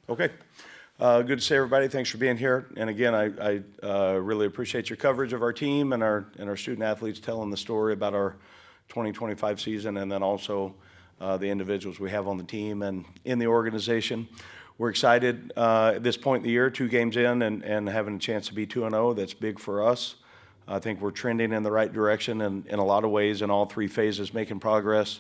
Okay. Good to see everybody. Thanks for being here. And again, I really appreciate your coverage of our team and our student athletes telling the story about our 2025 season, and then also the individuals we have on the team and in the organization. We're excited at this point in the year, 2 games in, and having a chance to be 2-0. That's big for us. I think we're trending in the right direction in a lot of ways in all 3 phases, making progress.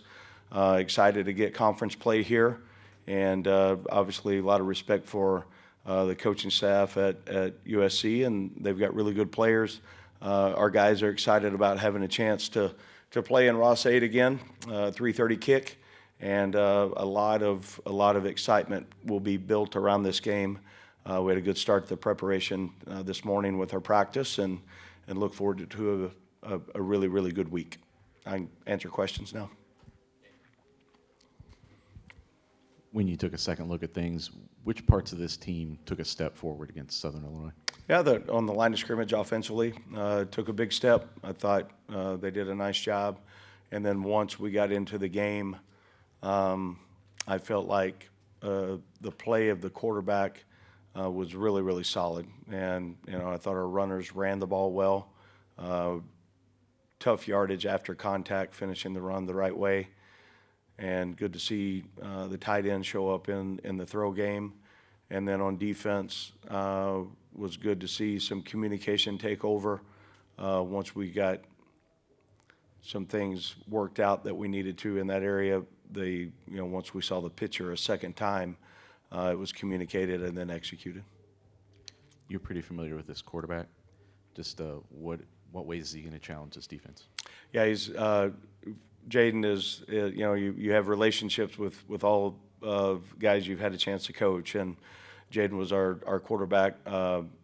Excited to get conference play here, and obviously a lot of respect for the coaching staff at USC, and they've got really good players. Our guys are excited about having a chance to play in Ross 8 again, 3:30 kick, and a lot of excitement will be built around this game. We had a good start to the preparation this morning with our practice, and look forward to a really, really good week. I can answer questions now. When you took a second look at things, which parts of this team took a step forward against Southern Illinois? Yeah, on the line of scrimmage offensively, took a big step. I thought they did a nice job. And then once we got into the game, I felt like the play of the quarterback was really, really solid. And, I thought our runners ran the ball well. Tough yardage after contact, finishing the run the right way. And good to see the tight end show up in the throw game. And then on defense, was good to see some communication take over once we got some things worked out that we needed to in that area. Once we saw the picture a second time, it was communicated and then executed. You're pretty familiar with this quarterback. Just what ways is he going to challenge this defense? Yeah, he's Jaden is, you have relationships with all of guys you've had a chance to coach, and Jaden was our quarterback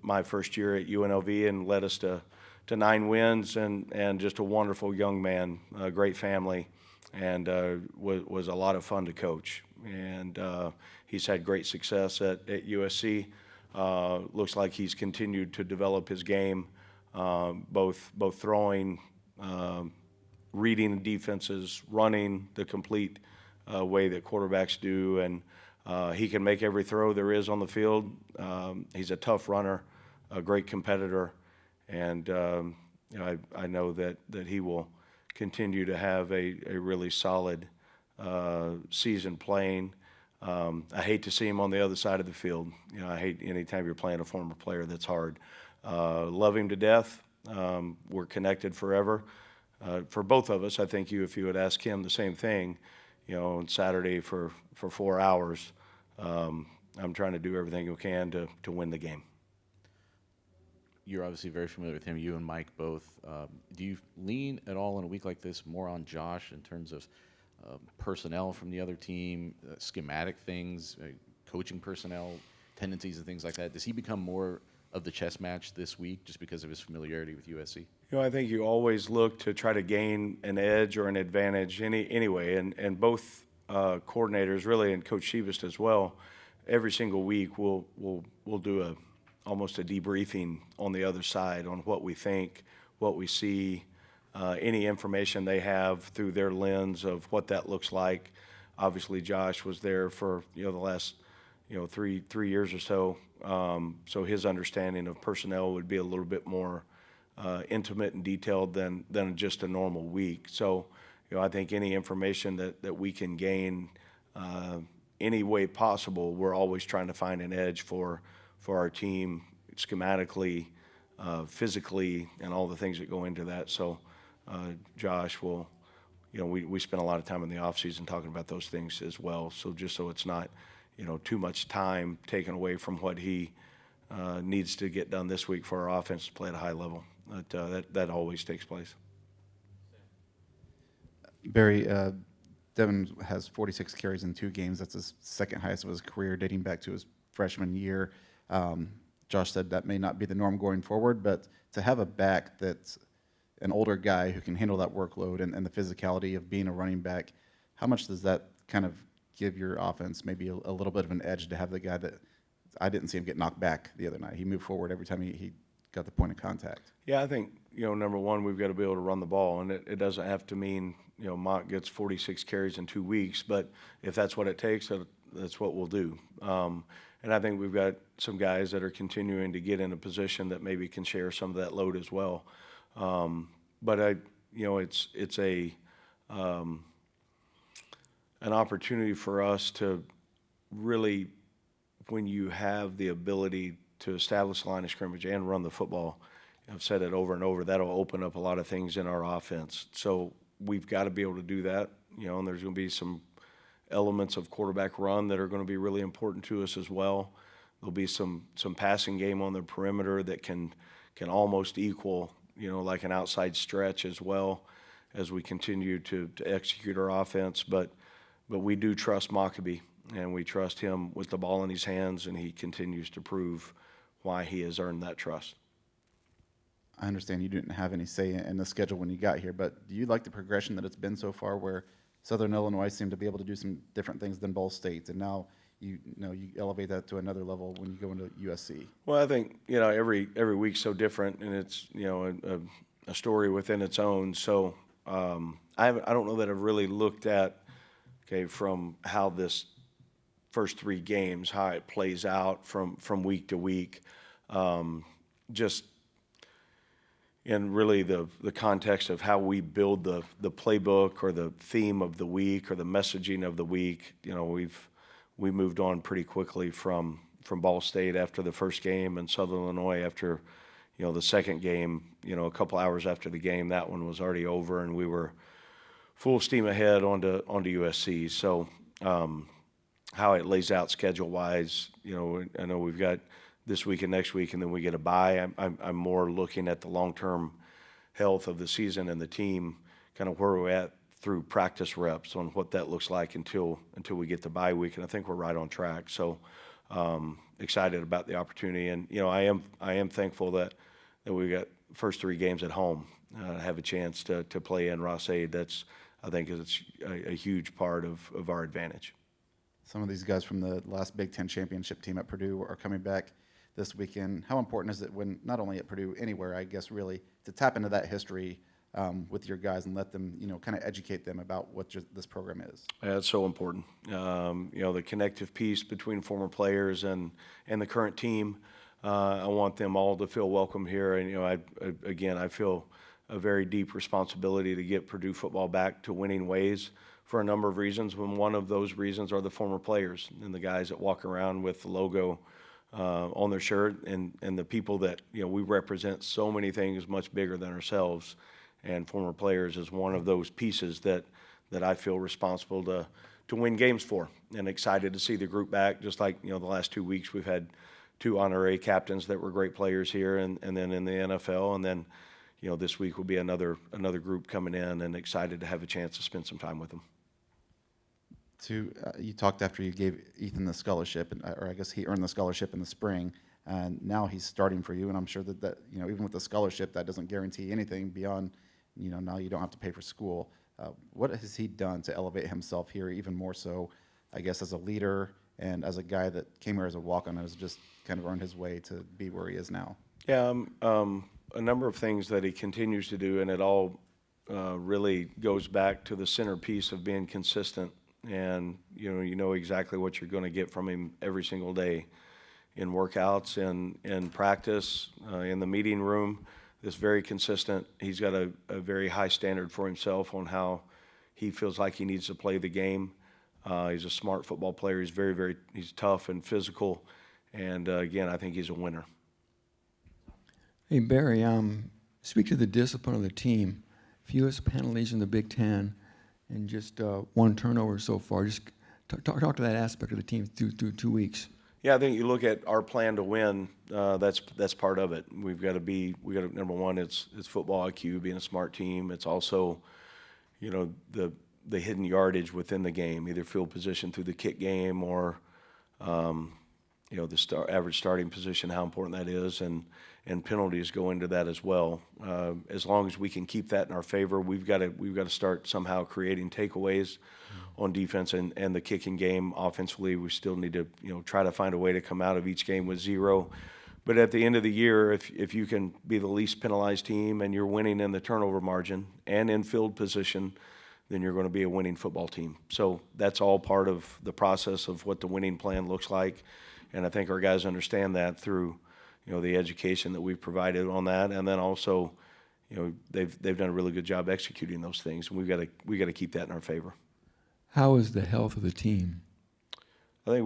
my first year at UNLV and led us to 9 wins, and just a wonderful young man, a great family, and was a lot of fun to coach. And he's had great success at USC. Looks like he's continued to develop his game, both throwing, reading defenses, running the complete way that quarterbacks do, and he can make every throw there is on the field. He's a tough runner, a great competitor, and I know that he will continue to have a really solid season playing. I hate to see him on the other side of the field. I hate anytime you're playing a former player. That's hard. Love him to death. We're connected forever. For both of us, I think if you would ask him the same thing, on Saturday for 4 hours, I'm trying to do everything I can to win the game. You're obviously very familiar with him, you and Mike both. Do you lean at all in a week like this more on Josh in terms of personnel from the other team, schematic things, coaching personnel, tendencies and things like that? Does he become more of the chess match this week just because of his familiarity with USC? I think you always look to try to gain an edge or an advantage anyway, and both coordinators really, and Coach Shebist as well, every single week we'll do almost a debriefing on the other side on what we think, what we see, any information they have through their lens of what that looks like. Obviously, Josh was there for the last 3 years or so, so his understanding of personnel would be a little bit more intimate and detailed than just a normal week. So, I think any information that we can gain any way possible, we're always trying to find an edge for our team, schematically, physically, and all the things that go into that. So, Josh will, we spend a lot of time in the offseason talking about those things as well. So just so it's not, too much time taken away from what he needs to get done this week for our offense to play at a high level. That always takes place. Barry, Devin has 46 carries in 2 games. That's his second highest of his career, dating back to his freshman year. Josh said that may not be the norm going forward, but to have a back that's an older guy who can handle that workload and the physicality of being a running back, how much does that kind of give your offense maybe a little bit of an edge to have the guy that I didn't see him get knocked back the other night? He moved forward every time he got the point of contact. Yeah, I think, number one, we've got to be able to run the ball, and it doesn't have to mean, Mott gets 46 carries in 2 weeks, but if that's what it takes, that's what we'll do. And I think we've got some guys that are continuing to get in a position that maybe can share some of that load as well. But it's an opportunity for us to really, when you have the ability to establish a line of scrimmage and run the football, I've said it over and over, that'll open up a lot of things in our offense. So we've got to be able to do that, and there's going to be some elements of quarterback run that are going to be really important to us as well. There'll be some passing game on the perimeter that can almost equal, like an outside stretch as well as we continue to execute our offense. But we do trust Maccabee, and we trust him with the ball in his hands, and he continues to prove why he has earned that trust. I understand you didn't have any say in the schedule when you got here, but do you like the progression that it's been so far, where Southern Illinois seemed to be able to do some different things than Ball State, and now you elevate that to another level when you go into USC? Well, I think every week's so different, and it's a story within its own. So I don't know that I've really looked at from how this first 3 games, how it plays out from week to week, just in really the context of how we build the playbook or the theme of the week or the messaging of the week. We moved on pretty quickly from Ball State after the first game, and Southern Illinois after the second game. A couple hours after the game, that one was already over, and we were full steam ahead onto USC. So how it lays out schedule-wise, I know we've got this week and next week, and then we get a bye. I'm more looking at the long-term health of the season and the team, kind of where we're at through practice reps on what that looks like until we get the bye week, and I think we're right on track. So excited about the opportunity, and I am thankful that we got first 3 games at home, have a chance to play in Ross-Ade. I think it's a huge part of our advantage. Some of these guys from the last Big Ten championship team at Purdue are coming back this weekend. How important is it, when not only at Purdue, anywhere, I guess, really, to tap into that history with your guys and let them, kind of educate them about what this program is? Yeah, it's so important. The connective piece between former players and the current team. I want them all to feel welcome here, and I feel a very deep responsibility to get Purdue football back to winning ways for a number of reasons. When one of those reasons are the former players and the guys that walk around with the logo on their shirt, and the people that we represent so many things much bigger than ourselves, and former players is one of those pieces that I feel responsible to win games for, and excited to see the group back. Just like the last 2 weeks, we've had 2 honorary captains that were great players here, and then in the NFL, and then this week will be another group coming in, and excited to have a chance to spend some time with them. You talked after you gave Ethan the scholarship, or I guess he earned the scholarship in the spring, and now he's starting for you. And I'm sure that even with the scholarship, that doesn't guarantee anything beyond, now you don't have to pay for school. What has he done to elevate himself here even more so, I guess, as a leader and as a guy that came here as a walk-on and has just kind of earned his way to be where he is now? Yeah, a number of things that he continues to do, and it all really goes back to the centerpiece of being consistent. And you know exactly what you're going to get from him every single day, in workouts, in practice, in the meeting room. It's very consistent. He's got a very high standard for himself on how he feels like he needs to play the game. He's a smart football player. He's he's tough and physical, and again, I think he's a winner. Hey Barry, speak to the discipline of the team. Fewest penalties in the Big Ten, and just 1 turnover so far. Just talk to that aspect of the team through 2 weeks. Yeah, I think you look at our plan to win. That's part of it. We got to number one. It's football IQ, being a smart team. It's also, the hidden yardage within the game, either field position through the kick game or, the average starting position, how important that is, and penalties go into that as well. As long as we can keep that in our favor, we've got to start somehow creating takeaways on defense and the kicking game. Offensively, we still need to try to find a way to come out of each game with 0. But at the end of the year, if you can be the least penalized team and you're winning in the turnover margin and in field position, then you're going to be a winning football team. So that's all part of the process of what the winning plan looks like. And I think our guys understand that through, the education that we've provided on that. And then also, they've done a really good job executing those things. And we got to keep that in our favor. How is the health of the team? I think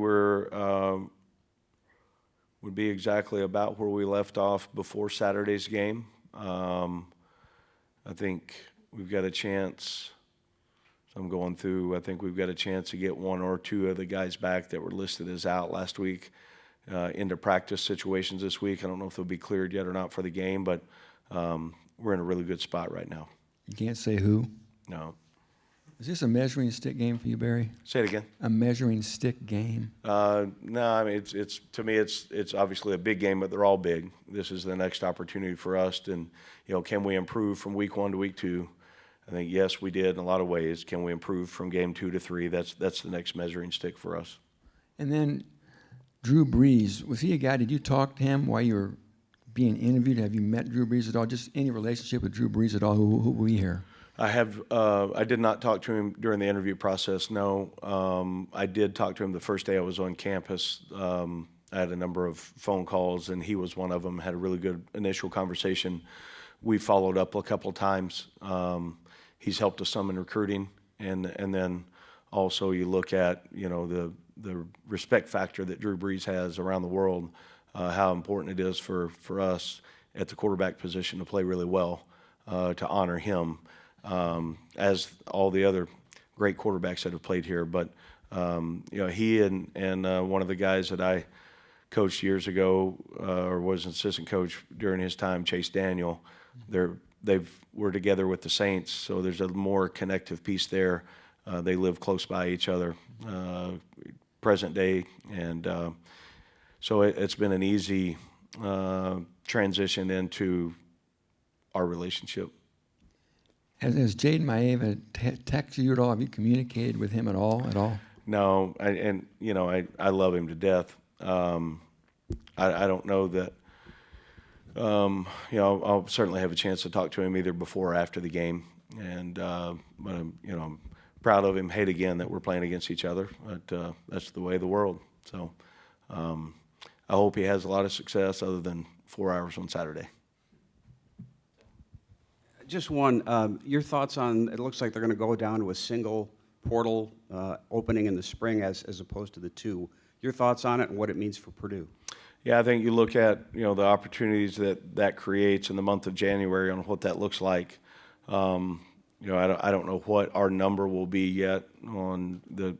would be exactly about where we left off before Saturday's game. I think we've got a chance. So I'm going through. I think we've got a chance to get one or two of the guys back that were listed as out last week into practice situations this week. I don't know if they'll be cleared yet or not for the game, but we're in a really good spot right now. You can't say who? No. Is this a measuring stick game for you, Barry? Say it again. A measuring stick game? No, I mean it's to me it's obviously a big game, but they're all big. This is the next opportunity for us, and can we improve from week 1 to week 2? I think yes, we did in a lot of ways. Can we improve from game 2 to 3? That's the next measuring stick for us. And then Drew Brees, was he a guy? Did you talk to him while you were being interviewed? Have you met Drew Brees at all? Just any relationship with Drew Brees at all? Who we hear? I have. I did not talk to him during the interview process. No, I did talk to him the first day I was on campus. I had a number of phone calls, and he was one of them. Had a really good initial conversation. We followed up a couple of times. He's helped us some in recruiting, and then also you look at the respect factor that Drew Brees has around the world. How important it is for us at the quarterback position to play really well, to honor him. As all the other great quarterbacks that have played here. But, he and one of the guys that I coached years ago or was an assistant coach during his time, Chase Daniel, we're together with the Saints, so there's a more connective piece there. They live close by each other, present day. And so it's been an easy transition into our relationship. Has Jaden Maeva texted you at all? Have you communicated with him at all? No, I love him to death. I don't know that. I'll certainly have a chance to talk to him either before or after the game, and but I'm proud of him. Hate again that we're playing against each other, but that's the way of the world. So I hope he has a lot of success other than 4 hours on Saturday. Just one, your thoughts on, it looks like they're going to go down to a single portal opening in the spring as opposed to the two. Your thoughts on it and what it means for Purdue? Yeah, I think you look at, the opportunities that creates in the month of January on what that looks like. I don't know what our number will be yet on the,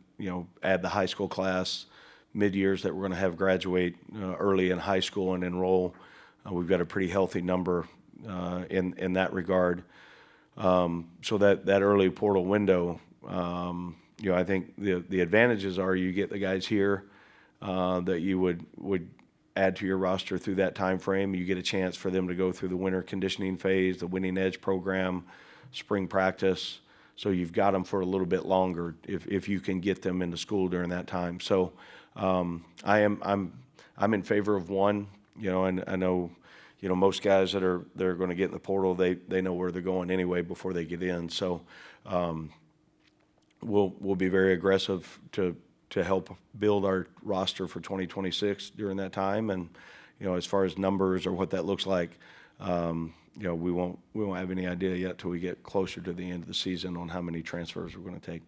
add the high school class mid-years that we're going to have graduate early in high school and enroll. We've got a pretty healthy number in that regard. So that early portal window, I think the advantages are you get the guys here that you would add to your roster through that time frame. You get a chance for them to go through the winter conditioning phase, the Winning Edge program, spring practice. So you've got them for a little bit longer if you can get them into school during that time. So I'm in favor of one. And I know. Most guys they're going to get in the portal, they know where they're going anyway before they get in. So we'll be very aggressive to help build our roster for 2026 during that time. And as far as numbers or what that looks like, we won't have any idea yet till we get closer to the end of the season on how many transfers we're going to take.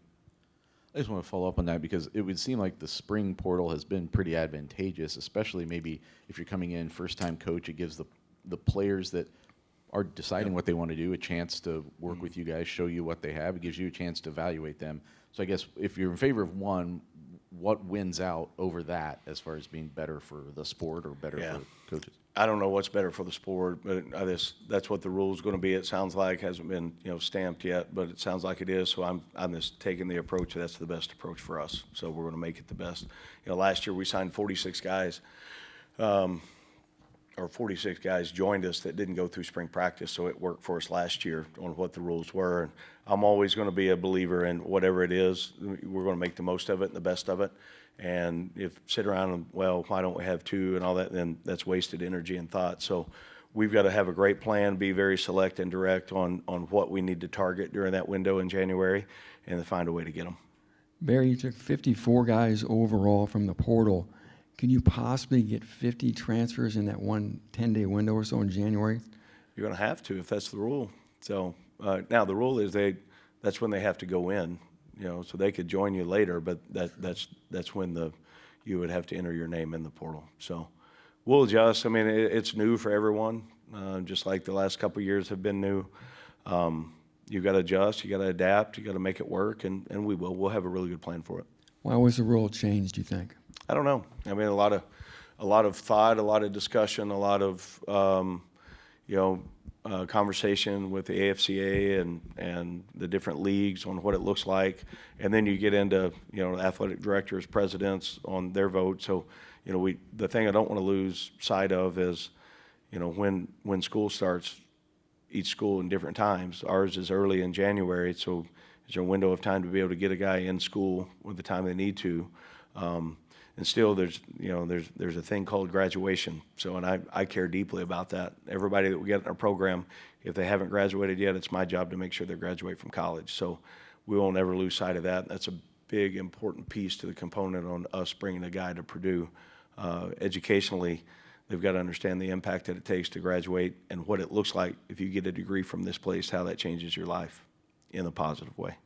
I just want to follow up on that because it would seem like the spring portal has been pretty advantageous, especially maybe if you're coming in first-time coach. It gives the players that are deciding what they want to do a chance to work with you guys, show you what they have. It gives you a chance to evaluate them. So I guess if you're in favor of one, what wins out over that as far as being better for the sport or better for coaches? I don't know what's better for the sport, but that's what the rule is going to be. It sounds like hasn't been stamped yet, but it sounds like it is. So I'm just taking the approach that's the best approach for us. So we're going to make it the best. Last year we signed 46 guys, or 46 guys joined us that didn't go through spring practice. So it worked for us last year on what the rules were. And I'm always going to be a believer in whatever it is. We're going to make the most of it and the best of it. And if sit around and, well, why don't we have two and all that, then that's wasted energy and thought. So we've got to have a great plan, be very select and direct on what we need to target during that window in January, and then find a way to get them. Barry, you took 54 guys overall from the portal. Can you possibly get 50 transfers in that one 10-day window or so in January? You're going to have to if that's the rule. So now the rule is that's when they have to go in, so they could join you later, but that's when you would have to enter your name in the portal. So we'll adjust. I mean, it's new for everyone, just like the last couple of years have been new. You've got to adjust, you got to adapt, you got to make it work, and we will. We'll have a really good plan for it. Why was the rule changed, do you think? I don't know. I mean, a lot of thought, a lot of discussion, a lot of conversation with the AFCA and the different leagues on what it looks like, and then you get into athletic directors, presidents on their vote. So the thing I don't want to lose sight of is when school starts, each school in different times. Ours is early in January, so is there a window of time to be able to get a guy in school with the time they need to? And still, there's a thing called graduation. So, and I care deeply about that. Everybody that we get in our program, if they haven't graduated yet, it's my job to make sure they graduate from college. So we won't ever lose sight of that. That's a big, important piece to the component on us bringing a guy to Purdue. Educationally, they've got to understand the impact that it takes to graduate and what it looks like if you get a degree from this place, how that changes your life in a positive way.